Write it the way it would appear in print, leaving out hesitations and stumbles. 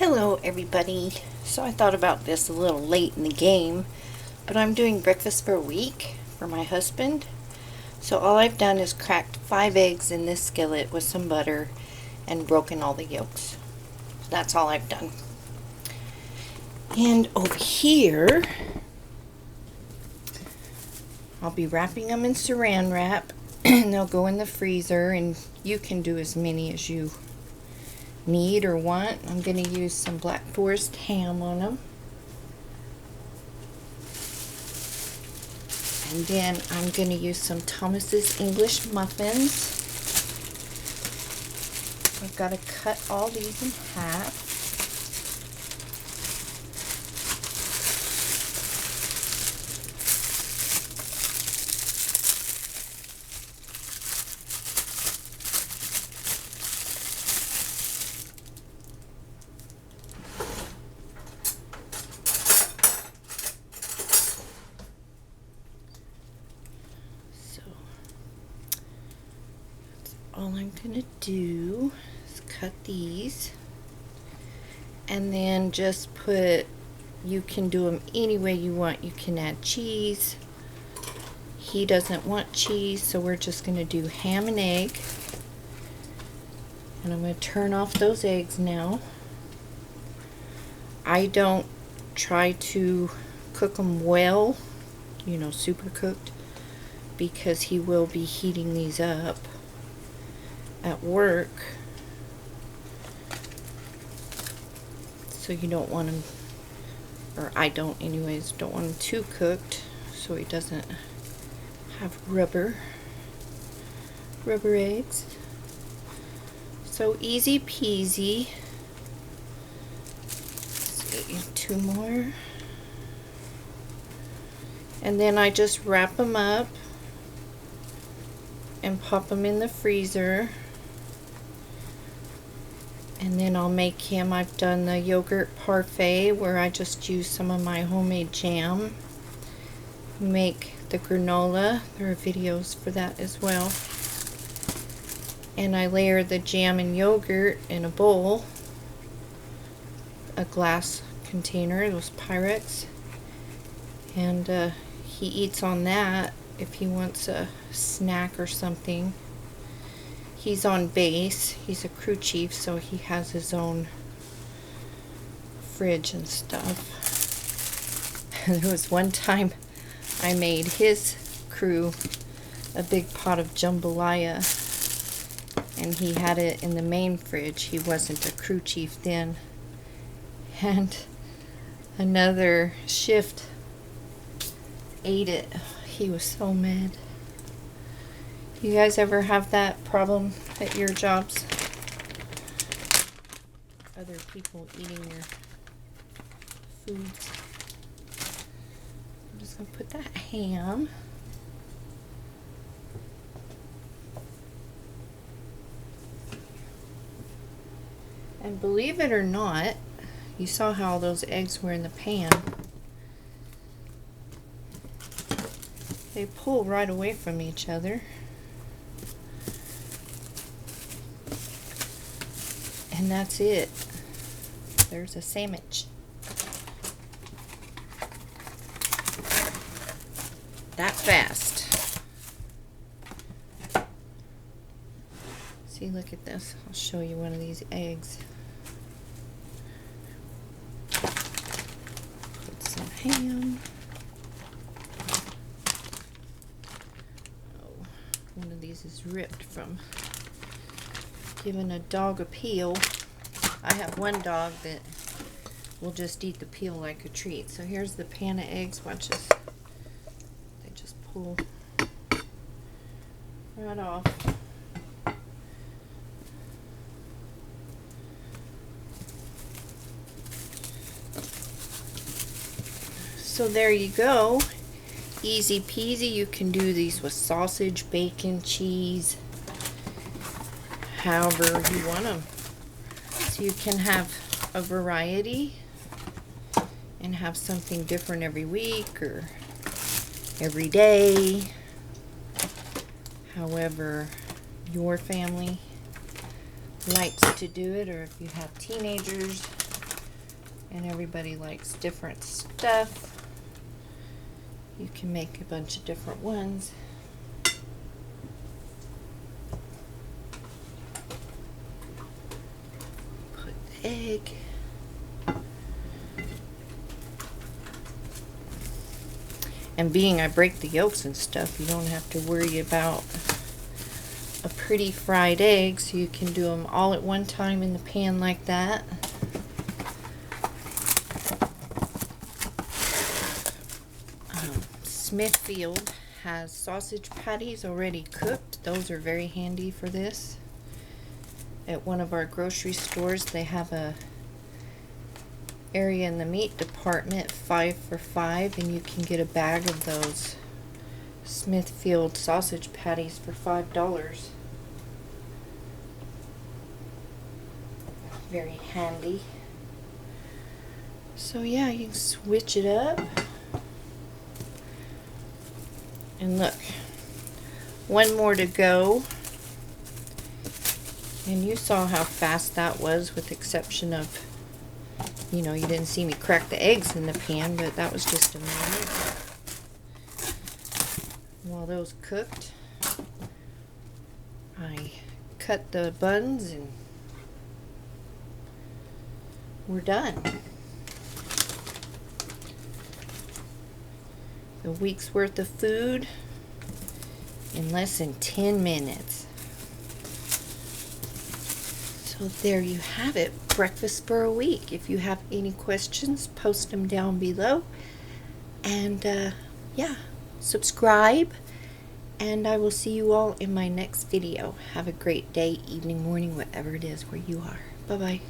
Hello everybody. So I thought about this a little late in the game, but I'm doing breakfast for a week for my husband. So all I've done is cracked 5 eggs in this skillet with some butter and broken all the yolks. So that's all I've done. And over here, I'll be wrapping them in saran wrap and they'll go in the freezer, and you can do as many as you need or want. I'm going to use some Black Forest ham on them. And then I'm going to use some Thomas's English muffins. I've got to cut all these in half. All I'm going to do is cut these and then just put, you can do them any way you want. You can add cheese. He doesn't want cheese, so we're just going to do ham and egg. And I'm going to turn off those eggs now. I don't try to cook them well, you know, super cooked, because he will be heating these up at work, so you don't want them, or I don't anyways, don't want them too cooked so he doesn't have rubber eggs. So easy peasy. Let's get 2 more, and then I just wrap them up and pop them in the freezer. And then I'll make him, I've done the yogurt parfait where I just use some of my homemade jam. Make the granola, there are videos for that as well. And I layer the jam and yogurt in a bowl, a glass container, those Pyrex. And he eats on that if he wants a snack or something. He's on base. He's a crew chief, so he has his own fridge and stuff. There was one time I made his crew a big pot of jambalaya, and he had it in the main fridge. He wasn't a crew chief then. And another shift ate it. He was so mad. You guys ever have that problem at your jobs? Other people eating your foods. I'm just going to put that ham. And believe it or not, you saw how all those eggs were in the pan. They pull right away from each other. And that's it. There's a sandwich. That fast. See, look at this. I'll show you one of these eggs. Put some ham. Oh, one of these is ripped from giving a dog a peel. I have one dog that will just eat the peel like a treat. So here's the pan of eggs. Watch this. They just pull right off. So there you go. Easy peasy. You can do these with sausage, bacon, cheese, however you want them. So you can have a variety and have something different every week or every day, however your family likes to do it, or if you have teenagers, And everybody likes different stuff. You can make a bunch of different ones. Put the egg. And being I break the yolks and stuff, you don't have to worry about a pretty fried egg, so you can do them all at one time in the pan like that. Smithfield has sausage patties already cooked. Those are very handy for this. At one of our grocery stores, they have a area in the meat department, 5 for $5, and you can get a bag of those Smithfield sausage patties for $5. Very handy. So yeah, you can switch it up. And look, one more to go. And you saw how fast that was, with the exception of, you know, you didn't see me crack the eggs in the pan, but that was just a minute. While those cooked, I cut the buns and we're done. A week's worth of food in less than 10 minutes. So there you have it, breakfast for a week. If you have any questions, post them down below. And yeah, subscribe. And I will see you all in my next video. Have a great day, evening, morning, whatever it is where you are. Bye-bye.